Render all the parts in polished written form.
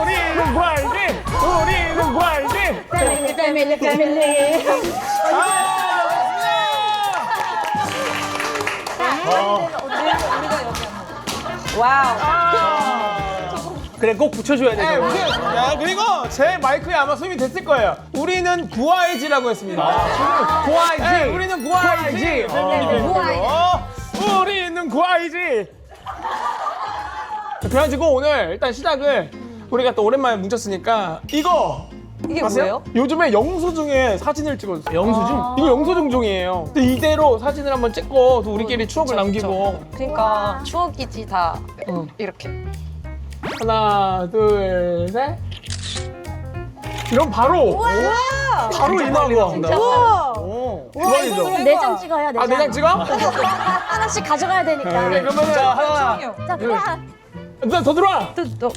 우리는 과일지. 우리는 과일지. 패밀리. 그래 꼭 붙여줘야 돼. 야, 그리고 제 마이크에 아마 소음이 됐을 거예요. 우리는 구아이지라고 했습니다. 구아이지. 네, 우리는 구아이지. 우리는 구아이지. 그래가지고 오늘 일단 시작을 우리가 또 오랜만에 뭉쳤으니까 이거 이게 아세요? 뭐예요? 요즘에 영수증에 사진을 찍어줬어요. 영수증? 이거 영수증 종이에요. 근데 이대로 사진을 한번 찍고 또 우리끼리 추억을 남기고 그러니까 추억이지 다 이렇게. 하나, 둘, 셋. 이런 바로 바로 이나고 진짜. 대박이죠. 내장 찍어요, 내장. 아, 내장 찍어? 하나씩 가져가야 되니까. 네, 그러면은 자, 하나. 자, 들어와. 일단 더 들어와. 또.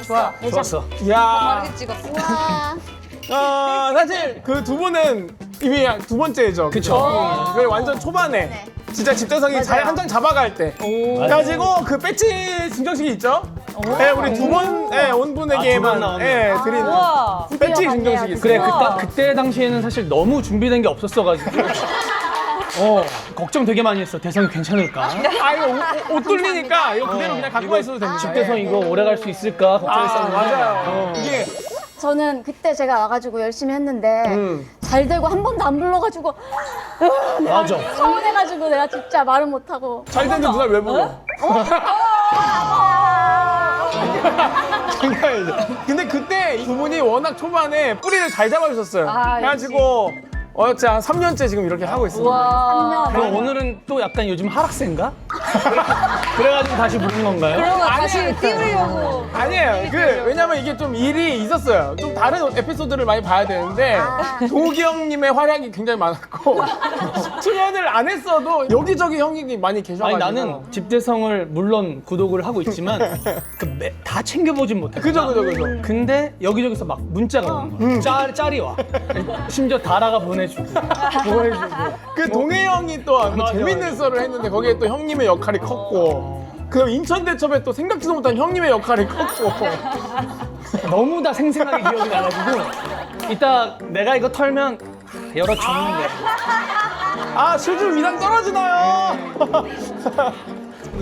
좋아. 좋았어. 야, 빠르게 찍었어. 와. 사실 그 두 분은 이미 두 번째죠. 그쵸. 그 완전 초반에 진짜 집대성이 잘 한 장 잡아갈 때. 그래가지고 그 배지 증정식이 있죠. 네, 우리 두 번 온 분에게만 두번 나오네. 드리는 우와. 배지 증정식이 있어요. 그래 그때 당시에는 사실 너무 준비된 게 없었어가지고 걱정 되게 많이 했어. 대성이 괜찮을까? 아, 이거 옷 뚫리니까 이거 그대로 그냥 갖고 있어도 됩니다. 집대성 이거 오래 갈 수 있을까 걱정했었는데. 맞아요. 이게 저는 그때 제가 와가지고 열심히 했는데 잘 되고 한 번도 안 불러가지고 맞아. 서운해가지고 내가 진짜 말을 못하고. 잘 되는데 누가 왜 불러? 장난이죠. 근데 그때 두 분이 워낙 초반에 뿌리를 잘 잡아주셨어요. 아, 그래가지고 어째 한 3년째 지금 이렇게 하고 있습니다. 와. 그럼 오늘은 또 약간 요즘 하락세인가? 그래가지고 다시 부른 건가요? 그런 거 다시 띄우려고. 아니에요. 왜냐면 이게 좀 일이 있었어요. 좀 다른 에피소드를 많이 봐야 되는데 동욱이 형님의 활약이 굉장히 많았고 출연을 안 했어도 여기저기 형이 많이 계셔가지고. 아니 나는 집대성을 물론 구독을 하고 있지만 다 챙겨보진 못해. 그죠. 근데 여기저기서 막 문자가 오는 거야. 짤이 와. 심지어 다라가 보내주고. 그 동해 형이 또 재밌는 썰을 했는데 거기에 또 형님의 역할이 컸고 그 인천대첩에 또 생각지도 못한 형님의 역할이 컸고 너무 다 생생하게 기억이 나가지고 이따 내가 이거 털면 열어줬는데. 아 수준 위상 떨어지나요?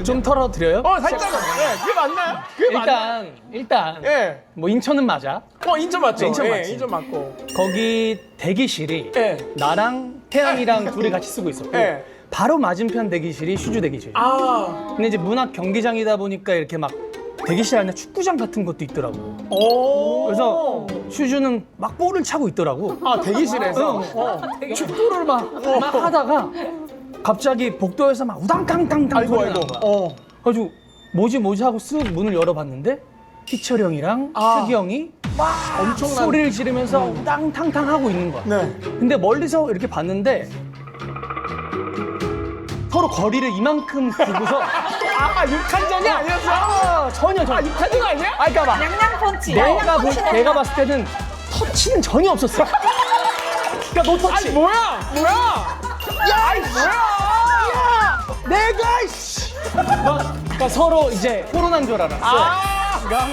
좀 털어드려요? 살짝 그게 맞나요? 그게 맞나요? 일단 예. 뭐 인천은 맞아. 인천 맞죠? 인천 예, 맞지. 인천 맞고 거기 대기실이 예. 나랑 태양이랑 둘이 같이 쓰고 있었고 예. 바로 맞은편 대기실이 슈즈 대기실. 아 근데 이제 문학 경기장이다 보니까 이렇게 막 대기실 안에 축구장 같은 것도 있더라고. 오. 그래서 슈즈는 막 볼을 차고 있더라고. 아 대기실에서 축구를 막 하다가 갑자기 복도에서 막 우당탕탕탕 아이고 소리가 아이고 나는 거야. 그래가지고 뭐지 하고 쓱 문을 열어봤는데 희철 형이랑 특이 형이 막 엄청난 소리를 지르면서 우당탕탕 하고 있는 거야. 네. 근데 멀리서 이렇게 봤는데 서로 거리를 이만큼 두고서 육한전이 아니었어? 전혀 육한전 아니야? 그러니까 막 양양 펀치. 내가 봤을 때는 터치는 전혀 없었어. 그러니까 노 터치. 뭐야? 야, 이 뭐야? 내가 이씨. 그러니까 서로 이제 토론한 줄 알았어.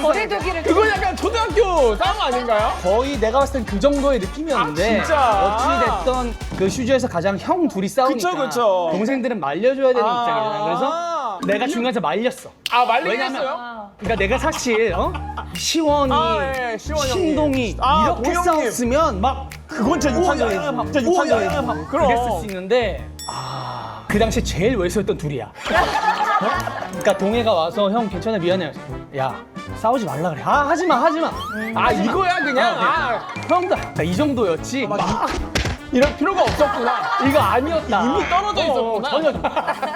거리두기를. 그건 약간 초등학교 싸움 아닌가요? 거의 내가 봤을 땐 그 정도의 느낌이었는데 진짜? 어찌됐던 그 슈즈에서 가장 형 둘이 싸우니까 그쵸. 동생들은 말려줘야 되는 입장이잖아. 그래서 내가 중간에서 말렸어. 말리겠어요? 그러니까 내가 사실 시원이, 예, 시원이 신동이 형님. 이렇게 고영님. 싸웠으면 막 그건 진짜 육한전이지. 진짜 육한전이지. 그랬을 수 있는데 그 당시에 제일 외소했던 둘이야. 그러니까 동해가 와서 형 괜찮아 미안해. 야 싸우지 말라 그래. 하지마. 이거야 그냥. 형도 이 정도였지. 이럴 필요가 없었구나. 이거 아니었다. 이미 떨어져 있었구나. 전혀.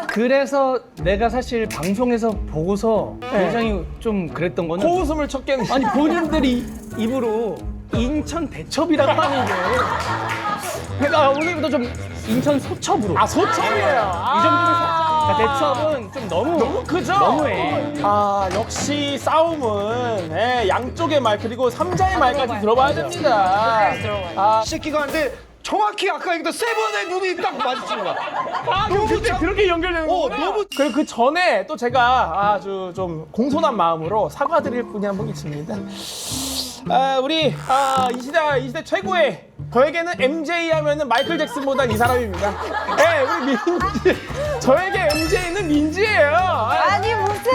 그래서 내가 사실 방송에서 보고서 굉장히 좀 그랬던 거는 코웃음을 쳤겠네. 아니 본인들이 입으로 인천 대첩이라고 하는 게 그러니까 오늘부터 좀 인천 소첩으로 소첩이에요. 이 정도에서 대첩은 좀 너무 그죠? 너무해. 역시 싸움은 양쪽의 말 그리고 삼자의 말까지 들어봐야 됩니다. 새끼가 하는데 정확히 아까 얘기했던 세 번의 눈이 딱 마주치는 거야. 아, 그렇게 연결되는 거구나. 너무- 그리고 그 전에 또 제가 아주 좀 공손한 마음으로 사과드릴 분이 한 분 있습니다. 우리 이 시대 최고의 저에게는 MJ 하면은 마이클 잭슨보다 이 사람입니다. 네, 우리 민지. 저에게 MJ는 민지예요. 아니 무슨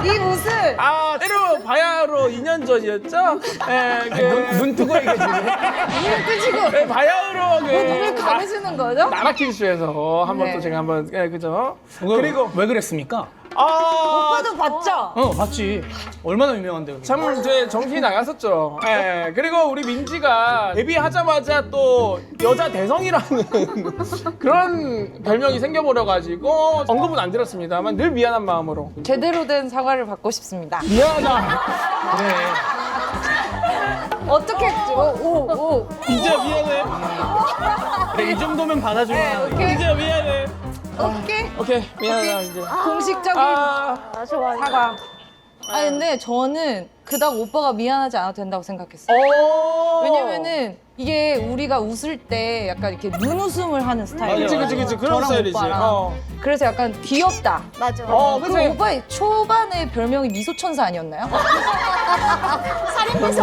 이 무슨 때로 바야흐로 2년 전이었죠? 네, 눈 뜨고 얘기해 주세요. 눈을 끄시고 네, 바야흐로 눈을 가르시는 거죠? 나라킬수에서 한번 네. 또 제가 한번 그죠? 그리고 왜 그랬습니까? 오빠도 봤죠? 봤지. 얼마나 유명한데. 그게. 참 이제 정신이 나갔었죠. 예. 그리고 우리 민지가 데뷔하자마자 또 여자 대성이라는 그런 별명이 생겨버려가지고 언급은 안 드렸습니다만 늘 미안한 마음으로 제대로 된 사과를 받고 싶습니다. 미안하다. 그래. 어떻게 오 진짜 미안해. 그래, 이 정도면 받아주면. 네, 오케이 진짜 미안해. 오케이 오케이 미안하다 이제. 공식적인 좋아요. 사과. 아니 근데 저는 그닥 오빠가 미안하지 않아도 된다고 생각했어요. 왜냐면은 이게 우리가 웃을 때 약간 이렇게 눈웃음을 하는 스타일이에요. 그치 그런 저랑 스타일이지. 오빠랑. 그래서 약간 귀엽다. 맞아. 그 그치. 오빠의 초반에 별명이 미소천사 아니었나요? 살인미소.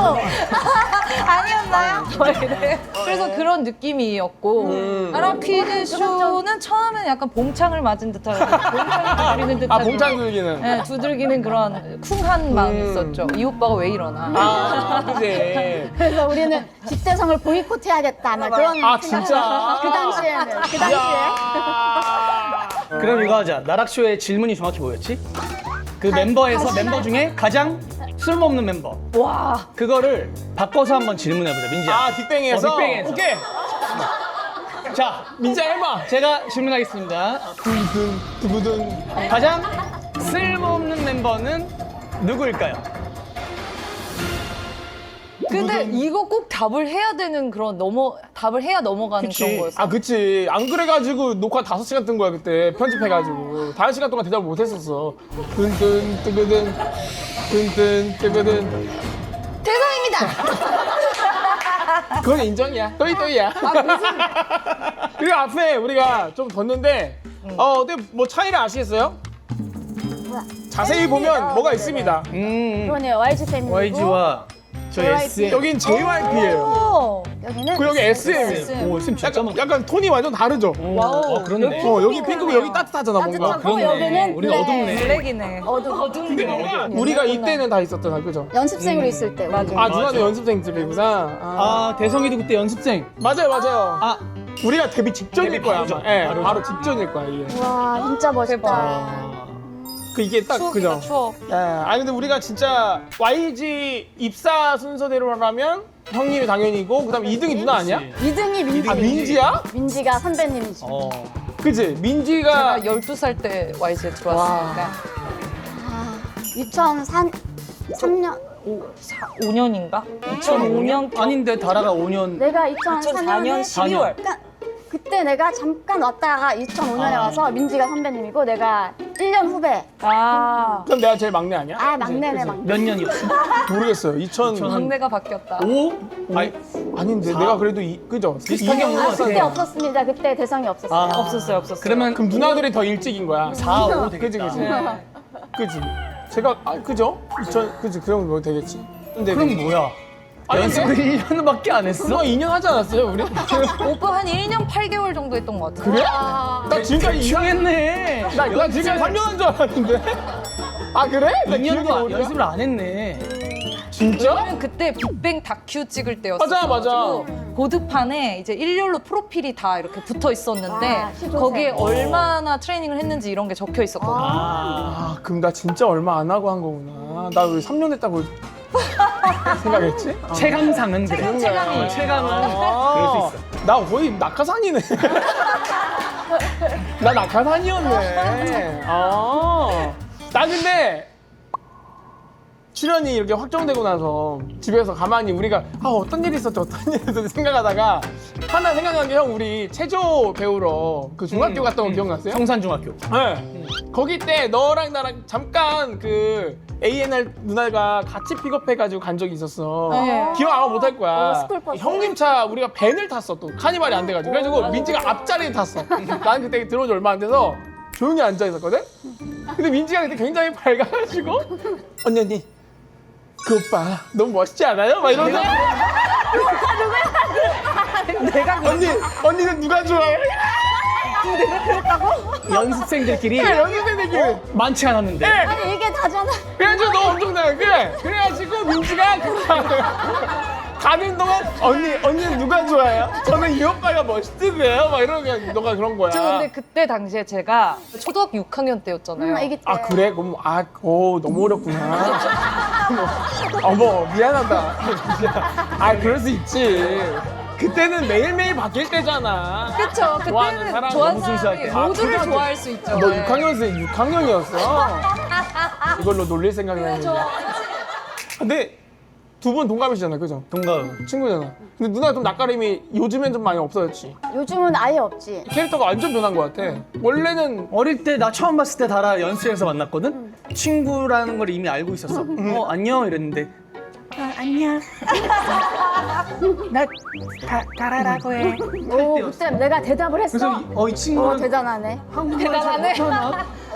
아니었나요? 네. 그래서 그런 느낌이었고 나랑 퀴즈쇼는 처음에는 약간 봉창을 맞은 듯한 봉창을 두드리는 듯한 봉창 들기는. 네, 두들기는 그런 쿵한 마음이 있었죠. 이 오빠가 왜 이러나. 그지. 그래서 우리는 집대성을 보이콧해야겠다. 막 그런 생각. 진짜. 그 당시에는. 그 당시에. 그럼 이거 하자. 나락쇼의 질문이 정확히 뭐였지? 그 멤버 중에 가장 쓸모없는 멤버. 와. 그거를 바꿔서 한번 질문해보자, 민지야. 빅뱅에서. 빅뱅에서. 오케이. 자, 민지 해봐. 제가 질문하겠습니다. 두구든. 가장 쓸모없는 멤버는 누구일까요? 근데 이거 꼭 답을 해야 되는 그런 답을 해야 넘어가는 그치. 그런 거였어. 그치. 안 그래가지고 녹화 5시간 뜬 거야, 그때. 편집해가지고. 5시간 동안 대답을 못 했었어. 뜬뜬, 뜨거든. 뜬뜬, 뜨거든. 대성입니다. 그건 인정이야. 또이또이야. 그리고 앞에 우리가 좀 뒀는데, 근데 뭐 차이를 아시겠어요? 뭐야? 자세히 보면 뭐가 있습니다. 그러네요. YG 패밀리고. YG와 저 JYP. SM. 여긴 JYP예요. 오. 여기는 그 여기 SM이에요. SM. 오, SM 진짜 약간, 많다. 약간 톤이 완전 다르죠? 와, 그렇네. 여기 핑크고 여기 따뜻하잖아, 뭔가. 따뜻하고 그렇네. 여기는 우리는 어둡네. 블랙이네. 어두운데. 우리가 이때는 다 있었잖아, 그죠? 연습생으로 있을 때. 맞아. 누나도 연습생들이구나. 대성이도 그때 연습생. 맞아요. 우리가 데뷔 직전일 데뷔 거야, 바로죠. 아마. 예, 바로죠. 바로 직전일 거야, 이게. 와, 진짜 멋있다. 대박. 이게 딱, 추억이다, 그죠? 추억. 예, 아니, 근데 우리가 진짜 YG 입사 순서대로라면 형님이 당연히고, 그 다음에 2등이 누나 아니야? 2등이 민지. 민지야? 민지가 선배님이지. 그치? 민지가. 제가 12살 때 YG에 들어왔으니까. 2003년. 5년인가? 2005년 아닌데 다라가 5년. 내가 2004년 2004년에 12월. 그때 내가 잠깐 왔다가 2005년에 와서 민지가 선배님이고 내가 1년 후배. 그럼 내가 제일 막내 아니야? 아, 막내네, 막내. 몇 년이었어? 모르겠어요. 2000. 막내가 바뀌었다. 5? 아니, 아닌데, 내가 그래도 그죠? 비슷하게 온것 아, 같아. 그때 없었습니다. 그때 대성이 없었어요. 없었어요. 그러면 그럼 누나들이 더 일찍인 거야. 4, 5 그지, 되겠다. 그지. 네. 그지. 제가, 그죠? 2000, 그지. 그럼 뭐 되겠지. 근데 그럼 뭐야? 연습을 1년밖에 안 했어? 누나 2년 하지 않았어요, 우리? 오빠 한 1년 8개월 정도 했던 것 같아요. 그래? 나 지금까지 중했네. 나 지금까지 3년 한 줄 알았는데. 아, 그래? 나 기억이 2년도 어디야? 연습을 안 했네. 진짜? 왜냐면 그때 빅뱅 다큐 찍을 때였어요. 맞아. 보드판에 이제 일렬로 프로필이 다 이렇게 붙어 있었는데 와, 시조새. 거기에 얼마나 트레이닝을 했는지 이런 게 적혀 있었거든요. 그럼 나 진짜 얼마 안 하고 한 거구나. 나 왜 3년 했다고 생각했지? 체감상은 그래. 체감이. 체감은 그럴 수 있어. 나 거의 낙하산이네. 나 낙하산이었네. 나 근데 출연이 이렇게 확정되고 나서 집에서 가만히 우리가 어떤 일이 있었지 생각하다가 하나 생각난 게 형 우리 체조 배우러 그 중학교 갔던 거 기억나세요? 성산중학교. 네. 거기 때 너랑 나랑 잠깐 그 A&R 누나가 같이 픽업해가지고 간 적이 있었어. 네. 기억 아마 못할 거야. 스쿨버스. 형님 차 우리가 밴을 탔어 또 카니발이 안 돼가지고 그래가지고 민지가 앞자리에 탔어. 나는 그때 들어온 지 얼마 안 돼서 조용히 앉아 있었거든. 근데 민지가 그때 굉장히 밝아가지고 언니 그 오빠 너무 멋있지 않아요? 막 이러면서 내가 언니는 누가 좋아해? 연습생들끼리 연습생들끼리 많지 않았는데. 아니 이게 다잖아. 그래가지고 너 엄청 그래. 그래가지고 민지가 가는 동안 언니는 누가 좋아해요? 저는 이 오빠가 멋있던데요? 막 이러면 너가 그런 거야. 저 근데 그때 당시에 제가 초등학교 6학년 때였잖아요. 아기 때. 아 그래? 그럼 너무 어렵구나. 어머 미안하다. 그럴 수 있지. 그때는 매일매일 바뀔 때잖아. 그쵸. 좋아하는 그때는 사람 좋아하는 너무 사람이 순수할 때. 모두를 초등학교- 좋아할 수 있죠. 너 네. 6학년이었어. 이걸로 놀릴 생각이나. 근데 두 분 동갑이시잖아, 그죠? 동갑. 친구잖아. 근데 누나 좀 낯가림이 요즘엔 좀 많이 없어졌지. 요즘은 아예 없지. 캐릭터가 완전 변한 것 같아. 원래는 어릴 때 나 처음 봤을 때 다라 연습생에서 만났거든? 친구라는 걸 이미 알고 있었어. 안녕 이랬는데. 안녕. 나 다라라고 해. 오 그때 내가 대답을 했어. 그래서 이 친구는 대단하네. 대단하네.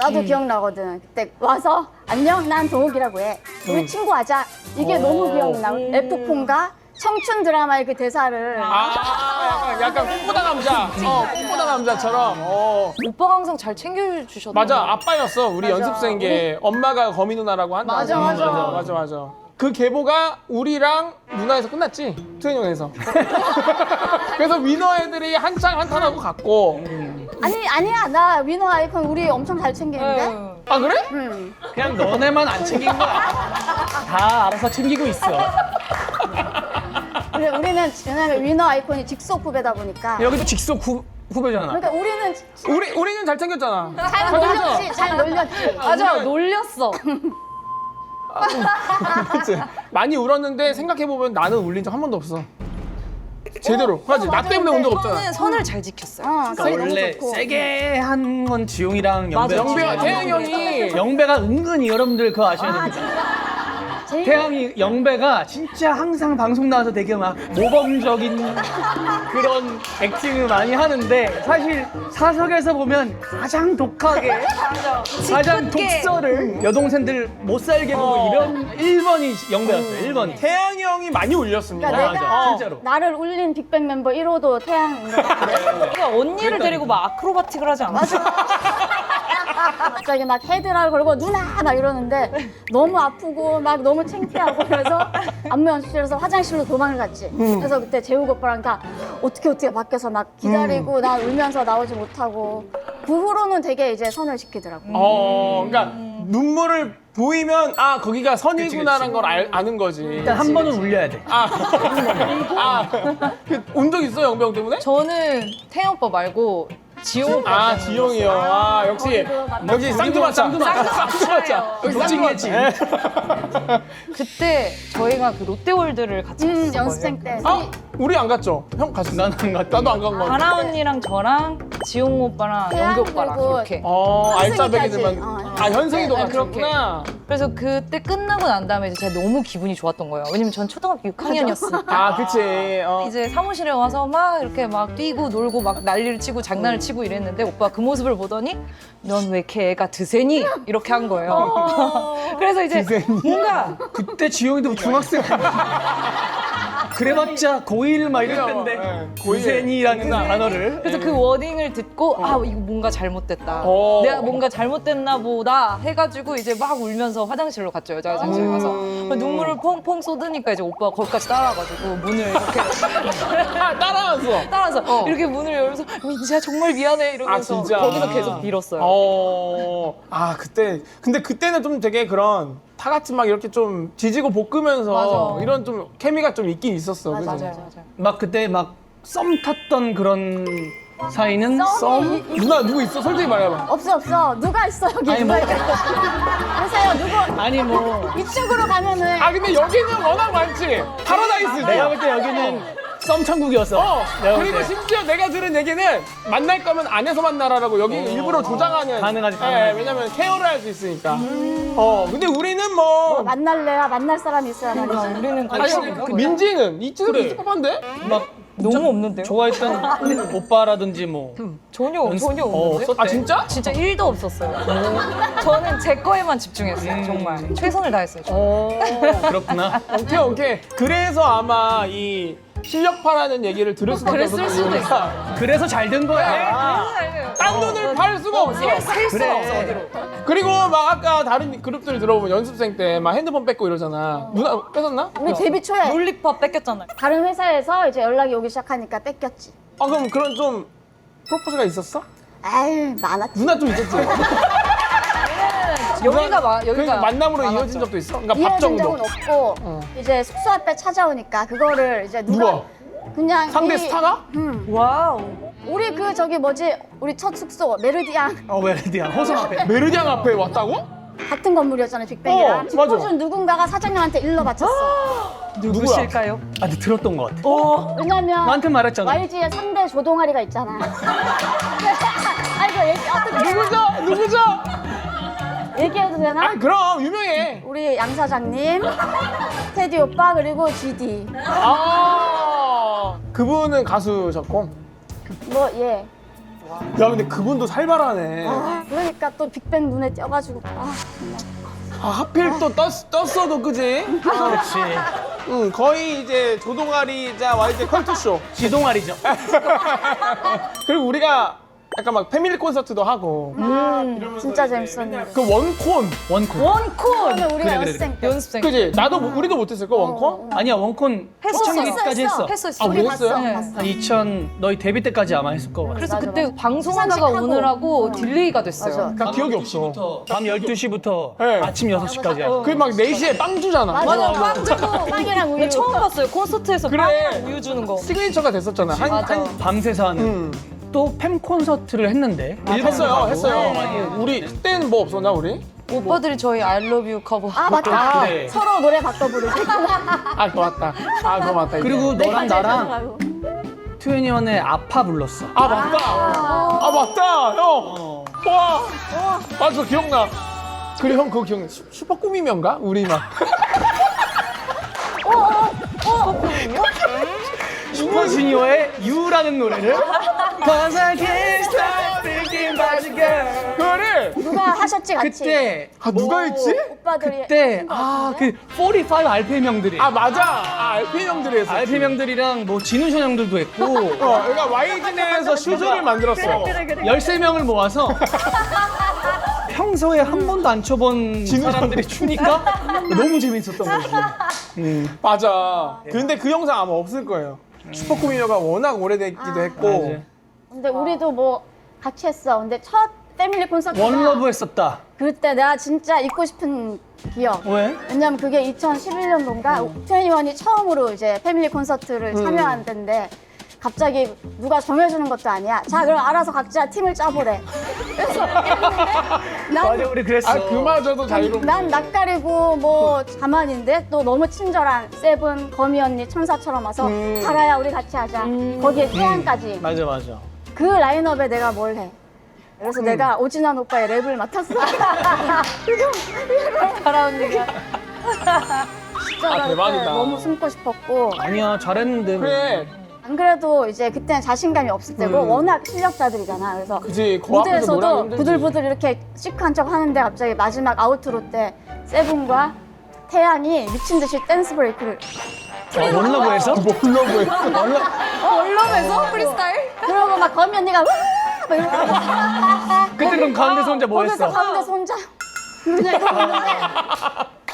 나도 기억나거든. 그때 와서 안녕 난 동욱이라고 해. 우리 친구 하자. 이게 너무 기억나. F폰가 청춘 드라마의 그 대사를. 약간 꿈꾸다 남자. 꿈꾸다 남자처럼. 오빠가 항상 잘 챙겨주셨던 맞아, 것 같아요. 아빠였어. 우리 연습생계. 엄마가 거미 누나라고 한다. 맞아. 맞아. 그 계보가 우리랑 누나에서 끝났지? 트레이닝에서. 그래서 위너 애들이 한창 한탄하고 갔고. 아니야 나 위너 아이콘 우리 엄청 잘 챙기는데. 네. 아 그래? 응. 그냥 너네만 안 챙긴 거야. 다 알아서 챙기고 있어. 근데 우리는 왜냐면 위너 아이콘이 직속 후배다 보니까. 여기도 직속 후배잖아. 그러니까 우리는 우리는 잘 챙겼잖아. 잘 놀렸지. 잘 놀렸지. 맞아, 놀렸어. 그치? 많이 울었는데 생각해보면 나는 울린 적 한 번도 없어. 제대로. 하지. 나 맞아, 때문에 운 적 근데 없잖아. 저는 선을 잘 지켰어요. 그게 너무 원래 좋고. 세게 한 건 지용이랑 맞아. 영배가. 태양이 형이 영배가 은근히 여러분들 그거 아셔야 됩니다. 제일 태양이 영배가 진짜 항상 방송 나와서 되게 막 모범적인 그런 액팅을 많이 하는데 사실 사석에서 보면 가장 독하게 가장 짓궂게. 독서를 여동생들 못 살게 보고 이런 1번이 영배였어요. 1번이. 태양이 형이 많이 울렸습니다. 그러니까 내가 맞아, 진짜로. 나를 울린 빅뱅 멤버 1호도 태양인 것 같아. 그러니까 언니를 데리고 막 아크로바틱을 하지 않았어. 갑자기 막 헤드락을 걸고 누나 막 이러는데 너무 아프고 막 너무 창피하고 그래서 안무 연습실에서 화장실로 도망을 갔지. 그래서 그때 재욱 오빠랑 다 어떻게 밖에서 막 기다리고 나 울면서 나오지 못하고 그 후로는 되게 이제 선을 지키더라고. 그러니까 눈물을 보이면 거기가 선이구나라는 걸 아는 거지. 일단 한 번은 울려야 돼. 운 적 있어요, 영배 형 때문에? 저는 태양 오빠 말고 지용 오빠. 지용이요. 역시 쌍두마차. 쌍두마차. 놓친겠지. 그때 저희가 그 롯데월드를 같이 갔었거든요. 연습생 때. 우리 안 갔죠? 형 갔어. 나는 안 갔다. 나도 안 간 거 같아. 다나 언니랑 저랑 지용 오빠랑 태양 영기 오빠랑 그리고 이렇게. 알짜배기들만. 현승이까지. 현승이도 네, 갔구나. 그래서 그때 끝나고 난 다음에 이제 제가 너무 기분이 좋았던 거예요. 왜냐면 전 초등학교 6학년이었으니까. 그치. 이제 사무실에 와서 막 이렇게 막 뛰고 놀고 막 난리를 치고 장난을 치고 이랬는데 오빠가 그 모습을 보더니 넌 왜 이렇게 애가 드세니? 이렇게 한 거예요. 그래서 이제 뭔가 그때 지용이도 중학생 그래봤자 고1 막 이럴 텐데 네, 고센이라는 단어를 그래서 그 워딩을 듣고 이거 뭔가 잘못됐다. 어. 내가 뭔가 잘못됐나 보다 해가지고 이제 막 울면서 화장실로 갔죠. 여자 화장실 가서 눈물을 펑펑 쏟으니까 이제 오빠가 거기까지 따라와가지고 문을 이렇게 따라왔어. 따라서 이렇게 문을 열면서 민지야 정말 미안해 이러면서 진짜? 거기서 계속 빌었어요. 근데 그때는 좀 되게 그런 다 같이 막 이렇게 좀 지지고 볶으면서 맞아. 이런 좀 케미가 좀 있긴 있었어. 그죠? 맞아요. 막 그때 막 썸 탔던 그런 사이는 썸? 누나 누구 있어? 솔직히 말해봐. 없어. 누가 있어 여기? 아니, 누가 뭐. 있어? 보세요 누구? 아니 뭐 이쪽으로 가면은 아 근데 여기는 워낙 많지. 파라다이스지. 내가 볼 때 여기는 썸 천국이었어. 내가 볼 그리고 때. 심지어 내가 들은 얘기는 만날 거면 안에서 만나라라고 여기 일부러 조장하는. 가능하지, 예, 가능하지. 왜냐면 케어를 할 수 있으니까. 근데 우리는 뭐. 만날래야 만날 사람이 있어야 말이지. 우리는 아니, 관심 그 없는 민지는 이쯤 그래. 있을 법한데? 막 너무 없는데요? 좋아했던 오빠라든지 뭐 전혀 연습- 전혀 없는데? 없었대. 아 진짜? 진짜 1도 없었어요. 저는 제 거에만 집중했어요. 정말 최선을 다했어요. 그렇구나. 오케이. 그래서 아마 이 실력파라는 얘기를 들을 수밖에 그랬을 없었던 수도 이유가 그래서 잘 된 거야. 딴 눈을 팔 수가 없어. 셀 수가 그래. 없어 어디로. 그리고 막 아까 다른 그룹들 들어보면 연습생 때 막 핸드폰 뺏고 이러잖아. 누나 뺏었나? 우리 데뷔 초에 롤리팝 뺏겼잖아요. 다른 회사에서 이제 연락이 오기 시작하니까 뺏겼지. 아 그럼 그런 좀 프로포즈가 있었어? 아유 많았지. 누나 좀 있었지? 여기가 그러니까 만남으로 많았죠. 이어진 적도 있어? 그러니까 밥 이어진 정도. 적은 없고 이제 숙소 앞에 찾아오니까 그거를 이제 누가 그냥 상대 이- 스타가? 와우. 우리 그 저기 뭐지 우리 첫 숙소 메르디안 웨르디안 호성 앞에. 메르디앙 앞에 왔다고? 같은 건물이었잖아요 빅뱅이랑. 맞아. 짚어준 누군가가 사장님한테 일러 바쳤어. 누구실까요? 아, 근데 들었던 것 같아. 왜냐면 나한테 말했잖아. YG의 3대 조동아리가 있잖아. 아이고 얘기 어떻게 누구죠? 얘기해도 되나? 아 그럼 유명해. 우리 양 사장님, 테디 오빠 그리고 GD. 아 그분은 가수셨고. 뭐 예. 야 근데 그분도 살벌하네. 그러니까 또 빅뱅 눈에 띄어가지고 아, 하필 또 떴어도 그지? 그렇지. 응 거의 이제 조동아리자 YG 컬투쇼. 지동아리죠. 그리고 우리가 약간 막 패밀리 콘서트도 하고 진짜 재밌었는데. 그 원콘 원콘. 그러면 우리가 그래. 연습생 때 연습생. 그지? 나도 우리도 못했을 거 원콘? 아니야, 원콘 초창기까지 했어. 했었어. 아, 우리 했어요? 네. 봤어. 한 2000, 너희 데뷔 때까지 아마 했을 거 같아. 그래서 맞아, 그때 맞아. 방송하다가 시상식하고. 오느라고 딜레이가 됐어요. 맞아. 나 기억이 없어. 밤 12시부터 네. 아침 6시까지. 그 막 4시에 빵 주잖아. 맞아. 빵 주고 빵이랑 우유. 근데 처음 봤어요. 콘서트에서 그래. 빵이랑 우유 주는 거. 시그니처가 됐었잖아. 맞아. 밤새서 하는. 또 팬 콘서트를 했는데. 했어요. 우리 그때는 뭐 없었나 우리? 오빠들이 저희 I love you 커버. 아 맞다. 그래. 서로 노래 바꿔 부르고. 아 그거 맞다. 아 그거 맞다. 이제. 그리고 너랑 나랑 트웬티원의 아파 불렀어. 아 맞다. 아 맞다 형. 와. 맞아 기억나. 그리고 형 그거 기억나. 슈퍼 꾸미면가? 우리 막. 슈퍼주니어의 유라는 노래를 Cause I can't stop thinking about you girl. 그거를 누가 하셨지 같이? 그때 아 누가 했지? 오빠들이. 그때 그 45 RPM 형들이 아 맞아. 아 RP 형들이 했어. RPM 형들이랑 뭐 진우션 형들도 했고 그러니까 YG 내에서 슈즈를 만들었어. 13명을 모아서 평소에 한 번도 안 쳐본 사람들이 추니까 너무 재밌었던 거지. 맞아. 근데 그 영상 아마 없을 거예요. 슈퍼 꾸미녀가 워낙 오래됐기도 했고. 맞아. 근데 우리도 뭐 같이 했어. 근데 첫 패밀리 콘서트가 원러브 했었다. 그때 내가 진짜 잊고 싶은 기억. 왜? 왜냐면 그게 2011년도인가 트웬티원이 처음으로 이제 패밀리 콘서트를 참여한 때인데 갑자기 누가 정해주는 것도 아니야. 자 그럼 알아서 각자 팀을 짜보래. 그래서 맞아, 우리 그랬어. 아 그마저도 자유롭고. 난 낯가리고 뭐 가만인데 또 너무 친절한 세븐 거미 언니 천사처럼 와서 가라야 우리 같이 하자. 거기에 태양까지. 맞아, 맞아. 그 라인업에 내가 뭘 해. 그래서 내가 오진환 오빠의 랩을 맡았어. 가라 언니가. 진짜 나 그때 대박이다. 너무 숨고 싶었고. 아니야, 잘했는데. 그래. 안 그래도 이제 그때는 자신감이 없을 때고 워낙 실력자들이잖아. 그래서 그지. 그 앞에서 노래하기 무대에서도 힘들지. 부들부들 이렇게 시크한 척 하는데 갑자기 마지막 아우트로 때 세븐과 태양이 미친 듯이 댄스 브레이크를 원러브에서? 뭐 흘러고 했어. 얼럼에서 프리스타일? 그러고 막 거미 언니가 막 이러고 그때 그럼 가운데서 혼자 뭐 거기서 했어? 가운데서 혼자 그냥 이러고 있는데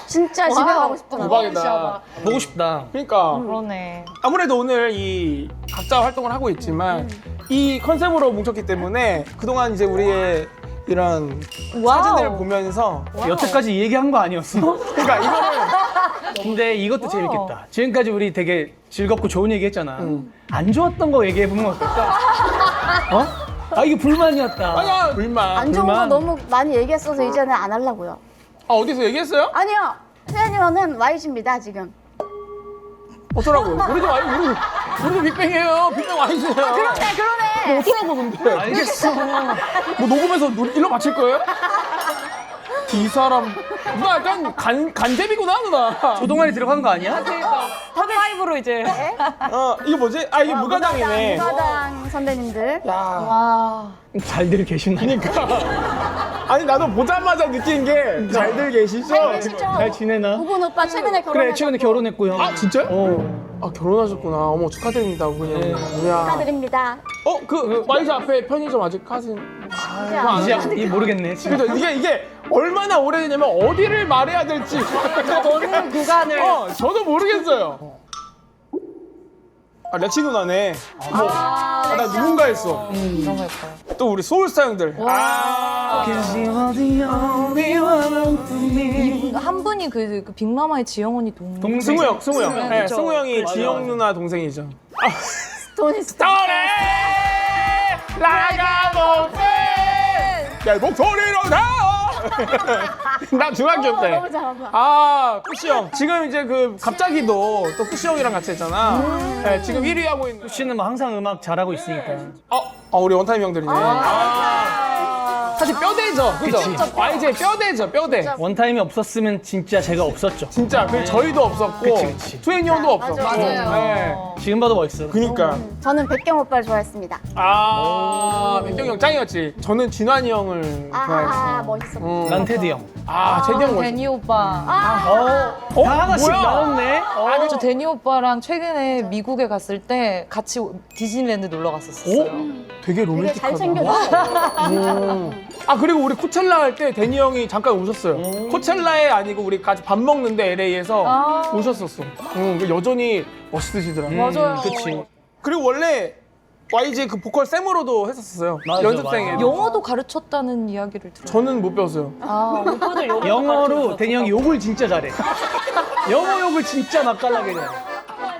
진짜 집에 가고 싶더라고. 대박이다. 보고 싶다. 그러니까 그러네. 아무래도 오늘 이 각자 활동을 하고 있지만 이 컨셉으로 뭉쳤기 때문에 그동안 이제 우리의 이런 사진들을 보면서 여태까지 이 얘기한 거 아니었어? 그러니까 이거를 근데 이것도 재밌겠다. 지금까지 우리 되게 즐겁고 좋은 얘기 했잖아. 안 좋았던 거 얘기해보면 어떨까? 어? 아 이게 불만이었다. 아니야 불만. 안 좋은 거 불만. 너무 많이 얘기했어서 이제는 안 하려고요. 아 어디서 얘기했어요? 아니요. 세연이는 YG입니다 지금. 어쩌라고요? 우리도 빅뱅이에요. 빅뱅 와이즈예요. 그러네. 어쩌라고 근데? 알겠어. 뭐 녹음해서 일로 맞힐 거예요? 이 사람 누나 약간 간제비구나 누나. 조동아리 들어간 거 아니야? 탑5로 이제. 이게 뭐지? 아 이게 무가당이네. 무가당 선배님들. 야. 와. 잘들 계시나? 아니 나도 보자마자 느낀 게 잘들 계시죠? 잘 계시죠? 잘 지내나? 우군 오빠 최근에 결혼했고. 그래 최근에 결혼했고요. 아 진짜요? 어. 아 결혼하셨구나. 어머 축하드립니다 우군이. 네. 이야. 축하드립니다. 그 와이즈 앞에 편의점 아직 가신. 이제 이 모르겠네. 지금. 그죠? 이게 얼마나 오래되냐면 어디를 말해야 될지. 어느 구간을. 저도 모르겠어요. 아 렉시 누나네. 나 누군가 했어. 너무 예뻐요. 또 우리 소울스타 형들. 한 분이 그 빅마마의 지영 언니 동생. 승우 형. 네, 그쵸. 승우 형이 맞아, 지영 맞아. 누나 동생이죠. 돈이 스타. 떠래 나가 못해 내 목소리로 나 중학교 때. 너무 잘한다. 아 쿠시 형 지금 이제 그 갑자기도 또 쿠시 형이랑 같이 했잖아. 네, 지금 1위 하고 있는. 씨는 뭐 항상 음악 잘하고 있으니까. 우리 원타임 형들이네. 사실 뼈대죠, 그죠? YG의 뼈대죠, 뼈대. 원타임이 없었으면 진짜 제가 없었죠. 진짜 그 저희도 없었고 그치. 투애니 형도 없었고. 맞아요. 네. 지금 봐도 멋있어. 그니까. 저는 백경 오빠를 좋아했습니다. 백경 형 짱이었지. 저는 진환이 형을 좋아했어. 멋있어. 난 테드 형. 제디 형 멋있어. 데니 오빠. 다 하나씩 뭐야? 나눴네. 저 데니 오빠랑 최근에 미국에 갔을 때 같이 디즈니랜드 놀러 갔었어요. 되게 되게 로맨틱하다. 잘 챙겨줬어. 그리고 우리 코첼라 할 때 데니 형이 잠깐 오셨어요. 코첼라에 아니고 우리 같이 밥 먹는데 LA에서 오셨었어. 여전히 멋있으시더라고. 맞아요. 그치. 그리고 원래 YG 그 보컬 쌤으로도 했었어요. 맞아, 연습생에. 맞아. 영어도 가르쳤다는 이야기를 들어요. 저는 못 배웠어요. 오빠들 영어 영어로 데니 형이 욕을 진짜 잘해. 영어 욕을 진짜 맛깔나게 해.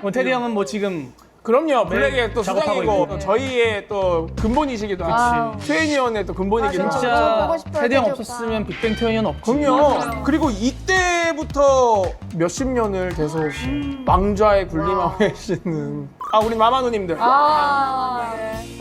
뭐 테디 형은 뭐 지금 그럼요. 블랙의 또 작업하고 수장이고 있고. 또 저희의 또 근본이시기도 하고 트웬티원의 또 근본이기도 하고. 진짜 보고 싶어요, 테디 형 테디 없었으면 빅뱅 트웬티원 없지. 그럼요. 그리고 이때부터 몇십 년을 계속 왕좌의 군림하고 계시는 우리 마마 누님들.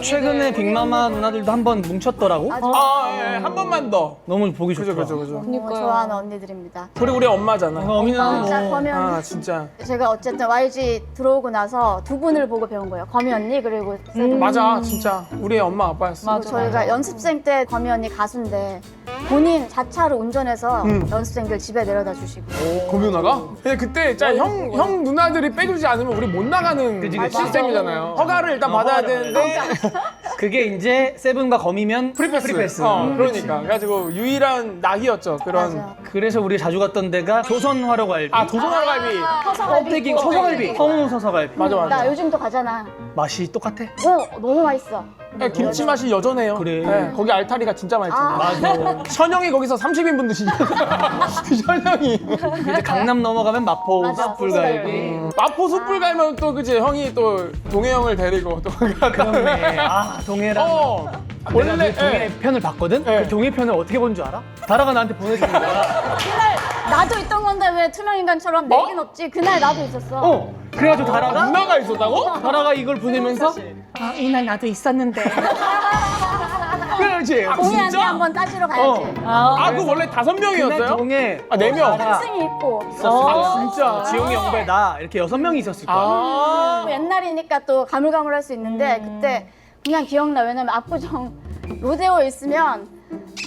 최근에 빅마마 누나들도 한번 뭉쳤더라고. 한 번만 더. 너무 보기 좋다. 그죠. 너무 좋아하는 언니들입니다. 그리고 우리 엄마잖아. 어미는 진짜 뭐 거미 언니. 진짜. 제가 어쨌든 YG 들어오고 나서 두 분을 보고 배운 거예요. 거미 언니 그리고 세븐. 맞아, 진짜. 우리 엄마 아빠였어. 맞아. 저희가 연습생 때 거미 언니 가수인데 본인 자차로 운전해서 연습생들 집에 내려다 주시고. 고미 누나가? 근데 그때 진짜 형 누나들이 빼주지 않으면 우리 못 나가는 그치, 그치. 시스템이잖아요. 허가를 일단 받아야 허가를 되는데. 그게 이제 세븐과 거미면 프리패스. 그러니까. 그래가지고 유일한 낙이었죠. 그런. 맞아. 그래서 우리 자주 갔던 데가 조선 화로갈비. 조선화갈비. 서서갈비. 서서갈비. 성우 서서갈비. 맞아. 나 요즘도 가잖아. 맛이 똑같아. 너무 맛있어. 네, 김치 맛이 여전해요. 그래. 네, 거기 알타리가 진짜 맛있잖아. 맞아. 션형이 거기서 30인분 드시잖아. 션형이. 이제 강남 넘어가면 마포 맞아, 숯불갈비. 마포 숯불 가면 또 그지 형이 또 동해 형을 데리고 또 그렇네. 동해랑. 원래 원래 동해 편을 봤거든? 네. 그 동해 편을 어떻게 본 줄 알아? 다라가 나한테 보내준 거야. 그날 나도 있던 건데 왜 투명인간처럼 내긴 없지? 그날 나도 있었어. 그래가지고 다라가 누나가 있었다고? 다라가 이걸 보내면서 이날 나도 있었는데. 그렇지. 동해한테 한번 따지러 가야지. 그 원래 5명이었어요? 그날 동해 4명. 승이 있고. 진짜. 지용이 영배 나 이렇게 6명이 있었을 거야. 옛날이니까 또 가물가물할 수 있는데 그때 그냥 기억나. 왜냐면 압구정 로데오에 있으면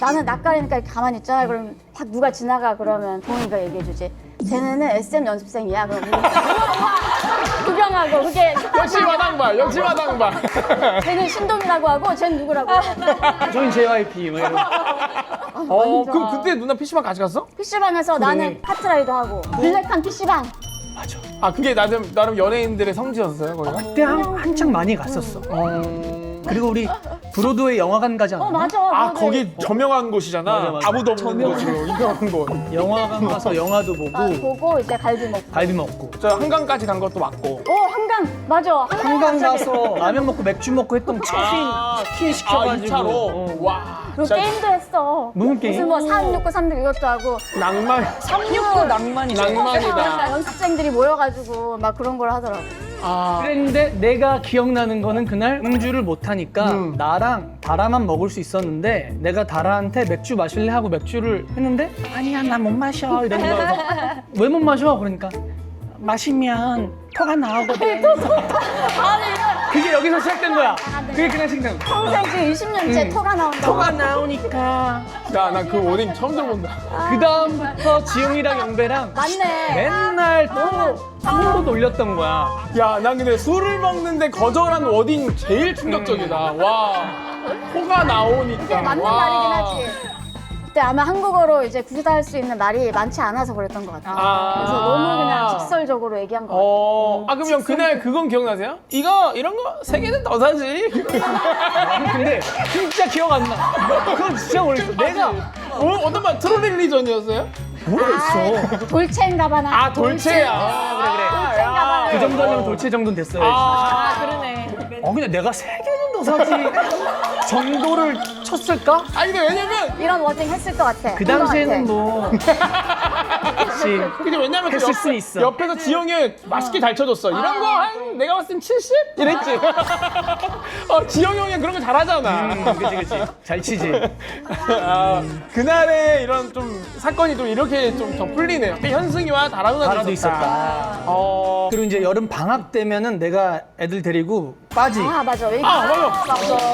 나는 낯가리니까 이렇게 가만히 있잖아. 그러면 딱 누가 지나가 그러면 동이가 얘기해주지. 쟤네는 SM 연습생이야. 그럼 구경하고 그게 역시 마당발. 쟤는 신동이라고 하고 쟤는 누구라고. 저희 JYP 뭐 이런. 그럼 그때 누나 PC방 같이 갔어? PC방에서 나는 카트라이더 하고 블랙한 PC방. 맞아. 그게 나름 연예인들의 성지였어요, 거기가? 그때 한창 많이 갔었어. 그리고 우리 브로드웨이 영화관 가지 않았나? 맞아. 거기 저명한 곳이잖아. 맞아. 아무도 없는 곳으로 유명한 곳. 영화관 가서 영화도 보고 보고 이제 갈비 먹고. 갈비 먹고. 저 한강까지 간 것도 맞고. 한강 맞아. 한강 가서 라면 먹고 맥주 먹고 했던 치킨 시켜가지고 2차로. 와. 그리고 진짜 게임도 했어. 무슨 게임? 무슨 뭐 369, 300 이것도 하고. 낭만. 369 낭만이죠. 낭만이다. 연습생들이 모여가지고 막 그런 걸 하더라고. 아. 그랬는데 내가 기억나는 거는 그날 음주를 못하니까 나랑 다라만 먹을 수 있었는데 내가 다라한테 맥주 마실래 하고 맥주를 했는데 아니야 나 못 마셔 이러는 거야. 왜 못 마셔? 그러니까 마시면 토가 나오거든. 그게 여기서 시작된 거야. 그게 그냥 시작된 거야. 평생 지금 20년째 토가 나온다고. 토가 나오니까 야, 나 그 워딩 처음 들어본다. 그 다음부터 지용이랑 영배랑 맞네. 맨날 또 놀렸던 거야. 야, 난 근데 술을 먹는데 거절한 워딩 제일 충격적이다. 와. 코가 나오니까. 맞는 와. 말이긴 하지. 그때 아마 한국어로 이제 구사할 수 있는 말이 많지 않아서 그랬던 것 같아. 아. 그래서 너무 그냥 직설적으로 얘기한 것 같아. 아, 그럼 형 그날 그건 기억나세요? 이런 거 세 개는 더 사지. 아니, 근데 진짜 기억 안 나. 그건 진짜 모르겠어. 내가 어떤 말 트롤릴리전이었어요? 모르겠어. 돌체인가봐나. 아, 돌체야. 돌체인가봐나. 그 정도면 돌체 정도는 됐어요. 아, 그러네. 근데 내가 세 개는 더 사지 정도를 쳤을까? 아니, 근데 왜냐면 이런 워딩 했을 것 같아. 그 당시에는 뭐 그치. 근데 왜냐면 그 했을 수 있어. 옆에서 지영이 맛있게 잘 쳐줬어. 이런 거 한 내가 봤을 땐 70? 이랬지. 지영 형이 그런 거 잘하잖아. 그치. 잘 치지. 아, 그날의 이런 좀 사건이 좀 이렇게 좀 더 풀리네요. 근데 현승이와 다라 누나도 다라도 있었다. 그리고 이제 여름 방학 되면은 내가 애들 데리고 빠지. 아, 맞아. 왜 맞아.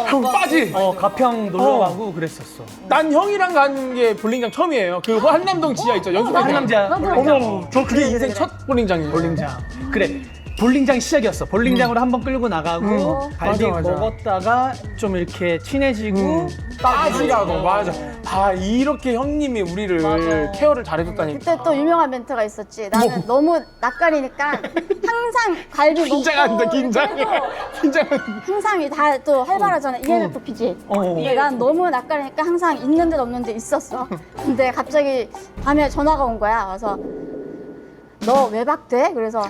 형 빠지. 가평 놀러 가고 그랬었어. 난 형이랑 간 게 볼링장 처음이에요. 그 한남동 지하 있죠. 연습할 때. 한남자. 어머, 저 그게 인생 첫 볼링장이에요. 볼링장. 그래. 볼링장 시작이었어. 볼링장으로 한번 끌고 나가고 갈비 맞아. 먹었다가 좀 이렇게 친해지고 빠지라고 맞아. 아, 이렇게 형님이 우리를 케어를 잘해줬다니까. 그때 또 유명한 멘트가 있었지. 나는 너무 낯가리니까 항상 갈비 먹고. 긴장한다, 긴장. 그래도 긴장한다. 항상 다 또 활발하잖아. ENFP지. 근데 난 너무 낯가리니까 항상 있는 듯 없는 듯 있었어. 근데 갑자기 밤에 전화가 온 거야. 와서 너 외박돼? 그래서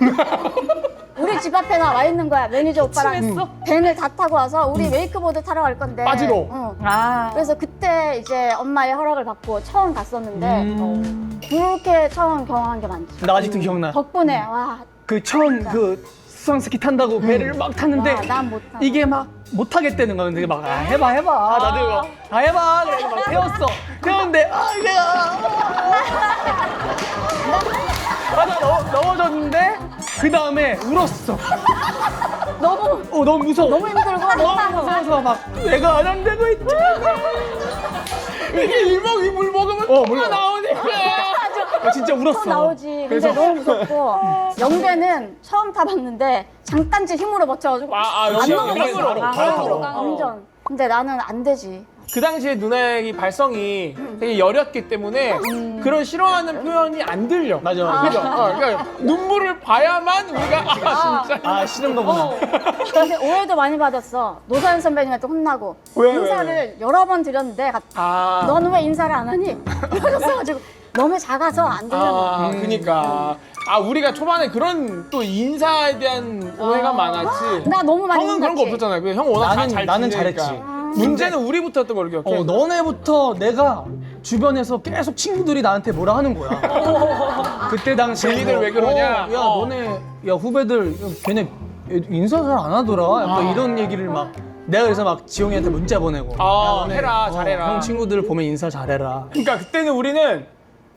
우리 집 앞에 와 있는 거야. 매니저 오빠랑 밴을 다 타고 와서 우리 웨이크보드 타러 갈 건데. 빠지로. 아. 그래서 그때 이제 엄마의 허락을 받고 처음 갔었는데 그렇게 처음 경험한 게 많지. 나 아직도 기억나. 덕분에 와, 그 처음 그 수상스키 탄다고 배를 막 탔는데 와, 난 못하. 이게 막 못하겠다는 거야. 근데 막 해봐 나도 이거 해봐 그래서 막 태웠어. 태웠는데 이게 넘어졌는데 그 다음에 울었어. 너무 무서워. 너무 힘들고 너무 무서워서 막 내가 안 되고 있잖아. 이게 이물 먹으면 뭐가 나오니까. 진짜 울었어. 또 나오지. 근데 너무 무섭고 영배는 처음 타봤는데 잠깐씩 힘으로 버텨가지고 아, 역시 넘어갔어. 힘으로. 힘으로. 어. 완전. 근데 나는 안 되지. 그 당시에 누나의 발성이 되게 여렸기 때문에 그런 싫어하는 표현이 안 들려. 맞아. 그죠? 그러니까 눈물을 봐야만 우리가 진짜. 싫은 거구나. 근데 오해도 많이 받았어. 노사연 선배님한테 혼나고 왜? 인사를 여러 번 드렸는데 너는 왜 인사를 안 하니? 이러셨어가지고 너무 작아서 안 들렸나. 그니까. 우리가 초반에 그런 또 인사에 대한 오해가 많았지. 나 너무 많이 형은 그런 거 혼났지. 없었잖아요. 그 형 워낙 나는 지내니까. 잘했지. 문제는 우리부터였던 걸 기억해. 너네부터 내가 주변에서 계속 친구들이 나한테 뭐라 하는 거야. 그때 당시에 쟤네들 왜 그러냐? 야 너네 야 후배들 걔네 인사 잘 안 하더라. 약간 이런 얘기를 막 내가 그래서 막 지용이한테 문자 보내고 야, 너네, 해라, 잘해라. 형 친구들 보면 인사 잘해라. 그러니까 그때는 우리는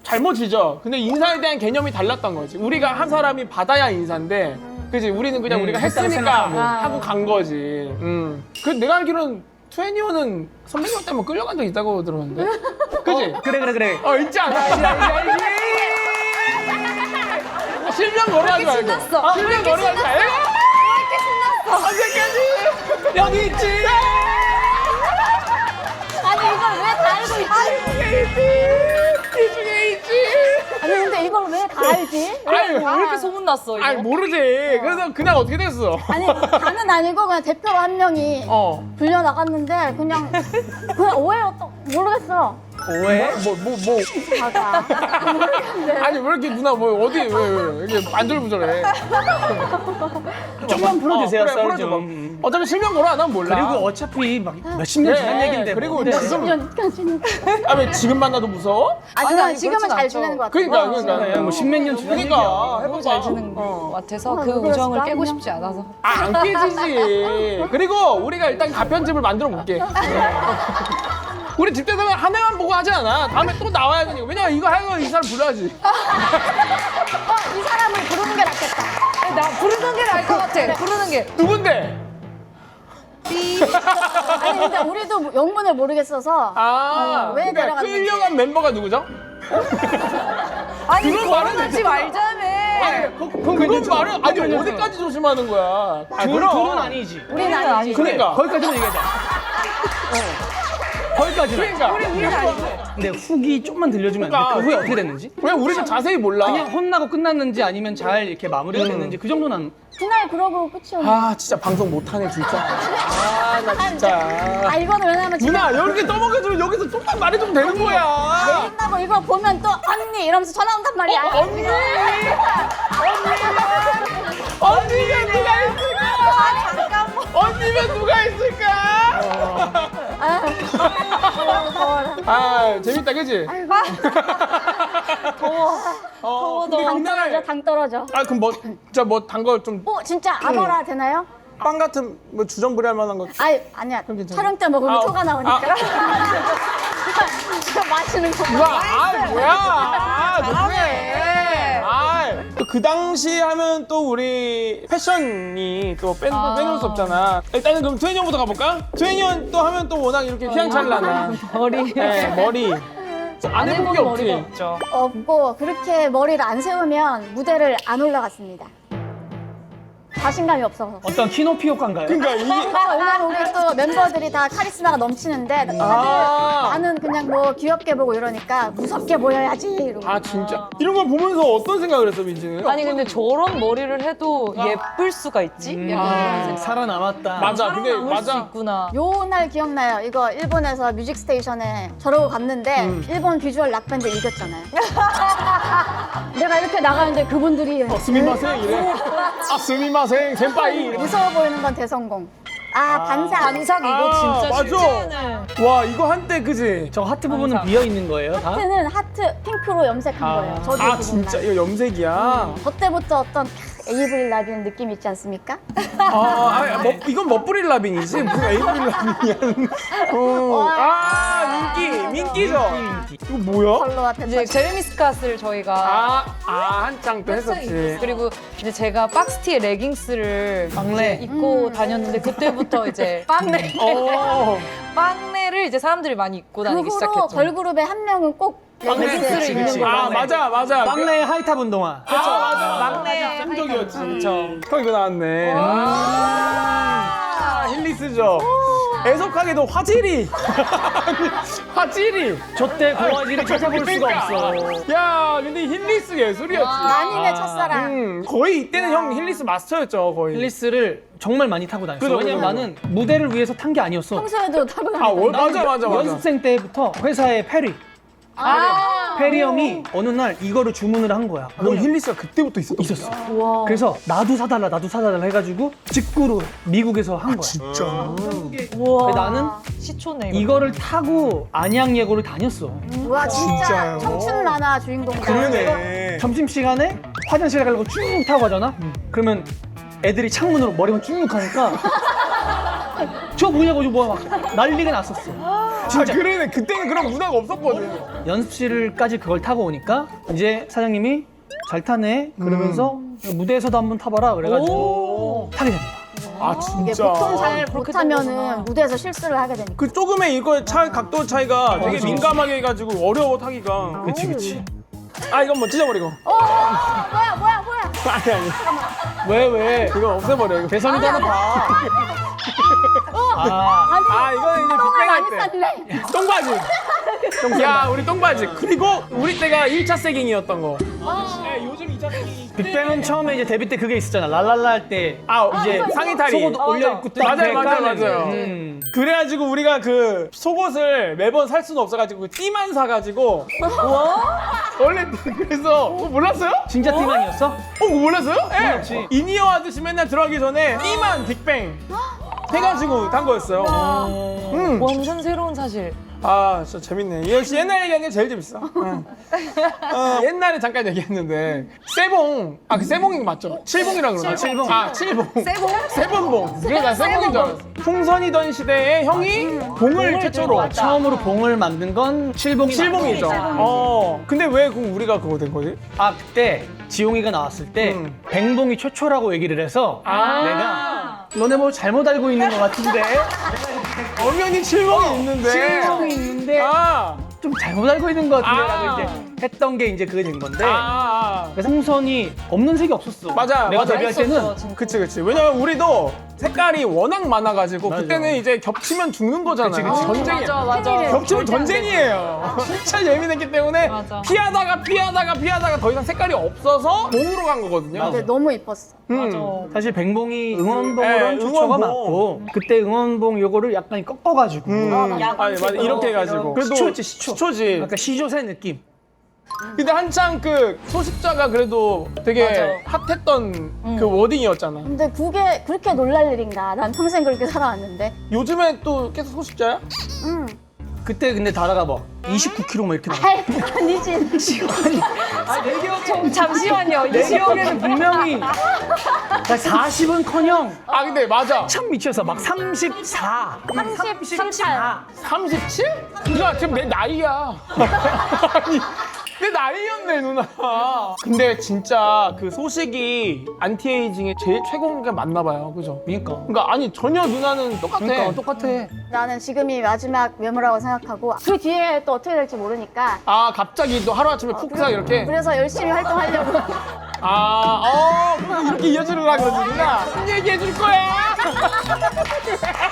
잘못이죠. 근데 인사에 대한 개념이 달랐던 거지. 우리가 한 사람이 받아야 인사인데, 그지? 우리는 그냥 우리가 했다고 했으니까 생각하고. 하고 간 거지. 그 내가 알기로는 투애니원은 선배님 때문에 끌려간 적 있다고 들었는데, 그지? 그래. 있지 않아? 알지? 실명 거래하지 말고. 신났어. 실명 거래하지 말고. 왜 이렇게 신났어? 언제까지? 여기 있지. 아니 이걸 왜 다 알고 있지? 이 중에 있지. 아니 근데 이걸 왜 다 알지? 아유, 왜 이렇게 소문났어, 이거? 아니 모르지. 그래서 그날 어떻게 됐어? 아니 다는 아니고 그냥 대표로 한 명이 불려 나갔는데 그냥 오해였던 모르겠어. 오해? 뭐. 맞아. 모르겠는데. 아니 왜 이렇게 누나 뭐 어디 왜 이렇게 안절부절해? 좀만 풀어주세요, 그래, 썰 풀어줘. 좀. 어차피 실명 거로 안 하면 몰라. 그리고 어차피 막 몇십 년 지난 그래, 얘긴데. 그리고 뭐. 네. 지금 10년까지는. 아, 왜 지금 만나도 무서워? 아니, 지금은 그렇진 잘 않죠. 지내는 것 같아요. 그러니까. 뭐 십몇 년 지난 그러니까 얘기야. 해보자. 너무 잘 지는 것 같아서 그 그랬을까? 우정을 깨고 싶지 않아서. 아, 안 깨지지. 그리고 우리가 일단 가편집을 만들어 볼게. 우리 집대서는 한 해만 보고 하지 않아. 다음에 또 나와야 되니까. 왜냐면 이거 하고 이 사람 불러야지. 이 사람을 부르는 게 낫겠다. 나 부르는 게 나을 것 같아. 부르는 게. 누군데? 아니 근데 우리도 영문을 모르겠어서 왜 그러니까 내려갔는지. 끌려간 멤버가 누구죠? 아니, 그건 말은 거론하지 말자며. 그건 말은 아니 어디까지 조심하는 거야? 아, 둘은 아니지. 우리는 아니지. 그러니까. 거기까지만 얘기하자. 거기까지만. 그러니까. 근데 후기 좀만 들려주면 안 돼? 그러니까. 그 후에 어떻게 됐는지? 왜 우리는 자세히 몰라? 그냥 혼나고 끝났는지 아니면 잘 이렇게 마무리가 됐는지 그 정도는 그날 그러고 끝이었는데. 아 진짜 방송 못하네 진짜. 아 나 진짜. 이거는 왜냐면 지금 누나 이렇게 떠먹여주면 여기서 좀만 말해주면 되는 거야. 끝나고 이거 보면 또 언니 이러면서 전화 온단 말이야. 언니. 언니가 누가 있을까? 언니면 누가 있을까? 더워라. 아 재밌다 그지? 더워. 당 떨어져, 당 떨어져. 아 그럼 뭐 진짜 뭐 단 거 좀 진짜 아바라 되나요? 빵 같은 뭐 주전부리 할 만한 거. 아니야. 괜찮아. 촬영 때 먹으면 아, 토가 나오니까. 진짜 마시는 거. 누가 아 뭐야? 누구해? 그 당시 하면 또 우리 패션이 또 빼놓을 수 없잖아. 일단은 그럼 트웬티 형부터 가볼까? 트웬티 형 또 하면 또 워낙 이렇게 휘황찬란한 머리. 네, 머리. 안 해본 게 없지. 머리가 없죠. 없고 그렇게 머리를 안 세우면 무대를 안 올라갔습니다. 자신감이 없어서. 어떤 키높이 효과인가요? 그러니까 이게 오늘 우리 또 멤버들이 다 카리스마가 넘치는데 다들 나는 그냥 뭐 귀엽게 보고 이러니까 무섭게 보여야지 이러고. 아 진짜 이런 걸 보면서 어떤 생각을 했어 민지는? 아니, 근데 저런 머리를 해도 예쁠 수가 있지? 약간 살아남았다. 맞아 근데 남을 수 맞아. 있구나. 요 날 기억나요. 이거 일본에서 뮤직스테이션에 저러고 갔는데 일본 비주얼 락밴드 이겼잖아요. 내가 이렇게 나가는데 그분들이 스미마생 이래. 아 스미마생 센파이 이래. 무서워 보이는 건 대성공. 반사. 반삭 이거 진짜 쉽지 맞아. 않은. 와 이거 한때 그지? 저 하트 부분은 비어 있는 거예요, 다? 하트는 하트 핑크로 염색한 거예요. 저도 아 지금 진짜 날. 이거 염색이야. 저 때부터 어떤 에이브릴 라빈 느낌 있지 않습니까? 이건 멋부릴 라빈이지 무슨 에이브릴 라빈이야. 민기죠. 이거 뭐야? 컬러와 이제 페퍼. 제레미 스캇을 저희가 한창 또 했었지. 그리고 이제 제가 박스티의 레깅스를 빵레. 이제 입고 다녔는데 그때부터 이제 빵레를 이제 사람들이 많이 입고 그 다니기 후로 시작했죠. 걸그룹의 한 명은 꼭 레깅스를 그치, 입는 그치. 거. 아 맞아. 빵레 하이탑 운동화. 그렇죠. 맞아. 막내 쌍적이었지. 그렇죠. 형 이거 나왔네. 힐리스죠. 애석하게도 화질이. 저때 고화질을 찾아볼 수가 없어. 야, 근데 힐리스 예술이었지. 만인의 첫사랑. 거의 이때는 형 힐리스 마스터였죠, 거의. 힐리스를 정말 많이 타고 다녔어. 그죠, 왜냐면 그죠. 나는 무대를 위해서 탄 게 아니었어. 평소에도 타고 아, 다니던. 맞아. 연습생 때부터 회사에 페리 형이 어느 날 이거를 주문을 한 거야. 그럼 힐리스가 그때부터 있었어. 그래서 나도 사달라 해가지고 직구로 미국에서 한 거야. 진짜. 우와. 나는 시초네 이거. 이거를 타고 안양 예고를 다녔어. 와 진짜 진짜요? 청춘 만화 주인공이다. 그러네. 점심 시간에 화장실에 가려고 쭉 타고 가잖아. 그러면 애들이 창문으로 머리만 쭉 하니까 저 뭐냐고 막 난리가 났었어. 진짜. 그러네. 그때는 그런 문화가 없었거든. 연습실까지 그걸 타고 오니까 이제 사장님이 잘 타네 그러면서 무대에서도 한번 타봐라 그래가지고 타게 됩니다. 아, 이게 진짜. 보통 잘 그렇게 못하면은 되는구나. 무대에서 실수를 하게 되니까. 그 조금의 이거 각도 차이가 되게 그치. 민감하게 해가지고 어려워 타기가. 그치. 아, 이건 뭐 찢어버리고. 뭐야. 아니. 왜? 이건 없애버려. 이거. 대선이도 하나 봐. 이거는 이제 빅뱅 많이 할 때. 쌌네. 똥바지. 야, 우리 똥바지. 그리고 우리 때가 1차 세깅이었던 거. 네, 요즘 2차 세깅. 빅뱅은 처음에 이제 데뷔 때 그게 있었잖아. 랄랄라 할 때 이제 상의 탈의. 속옷 올려입고 때 맞아요. 그래가지고 우리가 그 속옷을 매번 살 수는 없어가지고 띠만 사가지고. 원래 그래서 몰랐어요? 진짜 띠만이었어? 그거 몰랐어요? 예. 몰랐지. 이니어 하듯이 맨날 들어가기 전에 띠만 빅뱅 해가지고 단 거였어요. 완전 새로운 사실. 아, 진짜 재밌네. 역시 옛날 얘기하는 게 제일 재밌어. 옛날에 잠깐 얘기했는데 세봉, 그 세봉이 맞죠? 칠봉이라고 그러나? 칠봉. 칠봉. 세봉. 그래, 난 세봉인 줄 알았어. 풍선이던 시대에 형이 봉을 최초로. 처음으로 봉을 만든 건 칠봉이죠. 근데 왜 우리가 그거 된 거지? 그때 지용이가 나왔을 때 뱅봉이 최초라고 얘기를 해서 내가 너네 뭐 잘못 알고 있는 것 같은데 엄연히 칠봉이 있는데. 칠봉이 있는데 좀 잘못 알고 있는 것 같은데 라고 이제 했던 게 이제 그게 된 건데 그래서 풍선이 없는 색이 없었어. 맞아. 내가 데뷔할 때는 그치. 왜냐면 우리도 색깔이 워낙 많아가지고 맞아. 그때는 이제 겹치면 죽는 거잖아요. 그치. 전쟁이야. 맞아. 겹치면 전쟁이에요. 진짜 예민했기 때문에 맞아. 피하다가 더 이상 색깔이 없어서 봉으로 간 거거든요. 근데 너무 이뻤어. 사실 뱅봉이 응원봉으로 네, 초초가 응원봉. 맞고 그때 응원봉 요거를 약간 꺾어가지고 맞아. 이렇게 해가지고. 그래도 시초지. 약간 시조새 느낌. 근데 한창 그 소식자가 그래도 되게 핫했던 그 워딩이었잖아. 근데 그게 그렇게 놀랄 일인가? 난 평생 그렇게 살아왔는데. 요즘에 또 계속 소식자야? 그때 근데 다라가 뭐 29kg 막 이렇게 나와. 아니지. 내 기억에 잠시만요. 내 기억에는 분명히 40은커녕 근데 맞아. 참 미쳐서 막 34, 38. 37? 누나 지금 내 나이야. 아니, 내 나이였네 누나. 근데 진짜 그 소식이 안티에이징의 제일 최고인 게 맞나 봐요. 그죠? 그러니까 아니 전혀 누나는 똑같아. 똑같아. 나는 지금이 마지막 외모라고 생각하고 그 뒤에 또 어떻게 될지 모르니까 갑자기 또 하루아침에 푹 사 이렇게. 그래서 열심히 활동하려고. 그럼 이렇게 이어지려고 그러지 누나. 얘기해 줄 거야.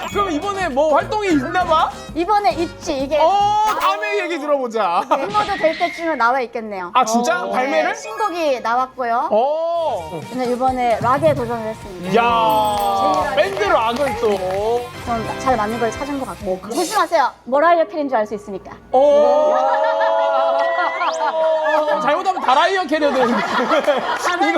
그럼 이번에 뭐 활동이 있나 봐? 이번에 있지 이게. 다음에 얘기 들어보자. 멤버도 될 때쯤은 나와 있겠네요. 진짜? 발매를? 네, 신곡이 나왔고요. 근데 이번에 락에 도전을 했습니다. 야, 밴드 락을 또. 전 잘 맞는 걸 찾은 것 같고. 조심하세요. 머라이어 캐리인 줄 알 수 있으니까. 잘못하면 다라이어 캐리어 되는데.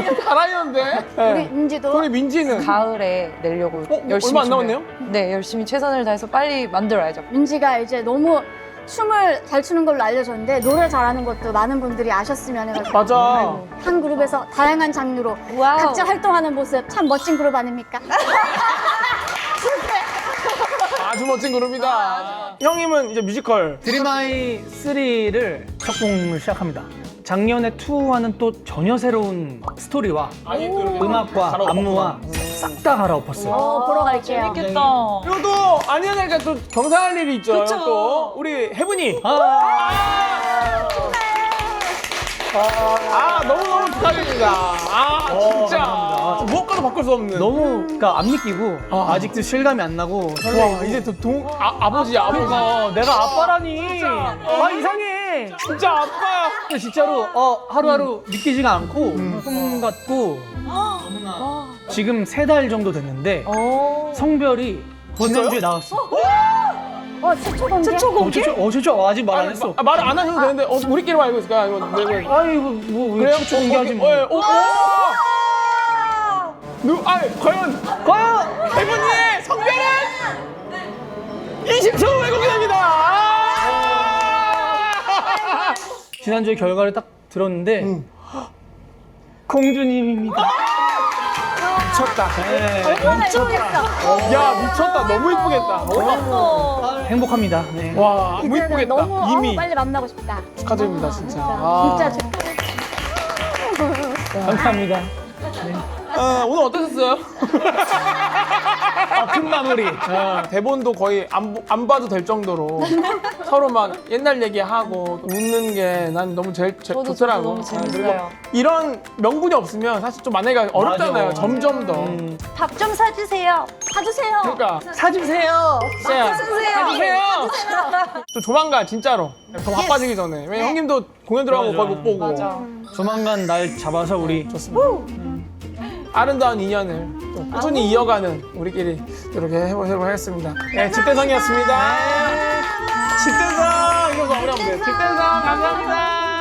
이거 다라이어인데. 우리 민지도 우리 민지는 가을에 내려고 열심히 얼마 안 남았네요? 네, 열심히 최선을 다해서 빨리 만들어야죠. 민지가 이제 너무 춤을 잘 추는 걸로 알려졌는데 노래 잘하는 것도 많은 분들이 아셨으면 해가지고 맞아. 한 그룹에서 다양한 장르로 와우. 각자 활동하는 모습 참 멋진 그룹 아닙니까? 아주 멋진 그룹이다. 형님은 이제 뮤지컬. 드림아이 3를 작품을 시작합니다. 작년에 2와는 또 전혀 새로운 스토리와 음악과 안무와 싹 다 갈아엎었어요. 보러 갈게요. 재밌겠다. 그리고 또 아니야 또 경사할 일이 있죠. 그쵸. 또 우리 혜분이. 너무너무 축하드립니다. 진짜 감사합니다. 무엇과도 바꿀 수 없는. 너무 그러니까 안 믿기고 아직도 실감이 안 나고 와, 이제 또 아버지야, 아버지. 내가 아빠라니 이상해. 진짜 아빠야. 근데 진짜로 하루하루 믿기지가 않고 꿈 같고 너무나 지금 3달 정도 됐는데 성별이 지난주에 나왔어. 최초 공개? 최초 아직 말 안 했어. 말을 안 하셔도 되는데 우리끼리만 알고 있을까요? 아니면 내가 아이고 뭐 그래요? 최초 공개하지 뭐. 과연 혜분이의 성별은 20초 후에 공개됩니다. 지난주에 결과를 딱 들었는데 공주님입니다. 미쳤다. 얼마나 이쁘겠어. 야, 미쳤다. 너무 이쁘겠다. 행복합니다. 네. 와, 너무 이제는 이쁘겠다. 너무 이미 빨리 만나고 싶다. 축하드립니다, 진짜. 진짜 감사합니다. 오늘 어떠셨어요? 큰 마무리. 대본도 거의 안 봐도 될 정도로 서로 막 옛날 얘기하고 웃는 게 난 너무 제일 저도 좋더라고. 너무 재밌어요. 그리고 이런 명분이 없으면 사실 좀 만나기가 어렵잖아요. 맞아. 점점 더. 밥 좀 사주세요. 사주세요. 그러니까 사주세요. 진짜 사주세요. 좀 조만간 진짜로 더 바빠지기 전에. 왜냐 형님도 공연 들어가고 맞아. 거의 못 보고. 맞아. 조만간 날 잡아서 우리 아름다운 인연을 또 꾸준히 이어가는 우리끼리 이렇게 해보도록 하겠습니다. 네, 집대성이었습니다. 집대성 이거 마무리하면 돼요. 집대성 감사합니다.